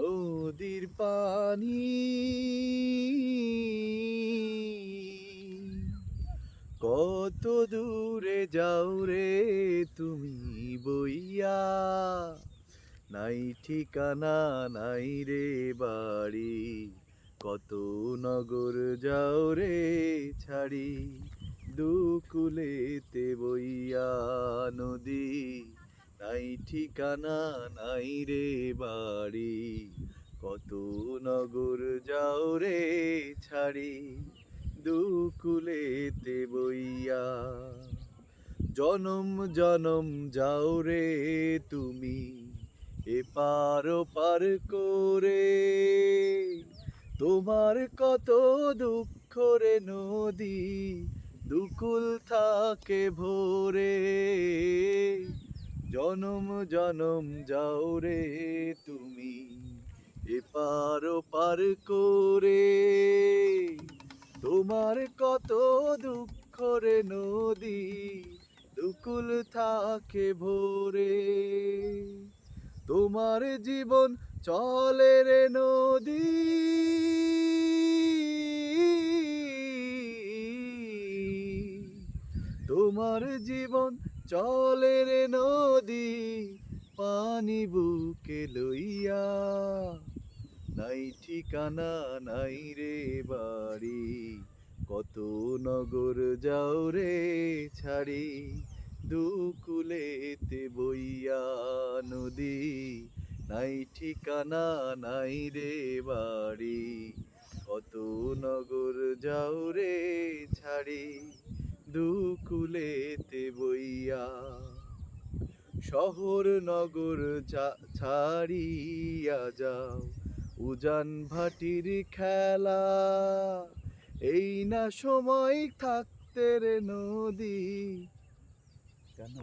নদীর পানি কত দূরে যাও রে তুমি বইয়া, নাই ঠিকানা নাই রে বাড়ি, কত নগর যাও রে ছাড়ি, দুকুলেতে বইয়া নদী, নাই ঠিকানা নাই রে বাড়ি, কত নগর যাও রে ছাড়ি, দুকুলেতে বইয়া। জনম জনম যাও রে তুমি এপার ওপার করে, তোমার কত দুঃখ রে নদী, দুকুল থাকে ভোরে। জনম জনম যাও রে তুমি এপার ওপার করে, তোমার কত দুঃখ রে নদী, দুকুল থাকে ভোরে। তোমার জীবন চলে রে নদী, তোমার জীবন চলে রে নদী, পানি বুকে লইয়া, নাই ঠিকানা নাই রে বাড়ি, কত নগর যাও রে ছাড়ি, দুকুলেতে বইয়া নদী, নাই ঠিকানা নাই রে বাড়ি, কত নগর যাও রে ছাড়ি, দুকুলেতে বইয়া। শহর নগর ছাড়িয়া যাও, উজান ভাটির খেলা, এই না সময় থাকতে রে নদী। কেন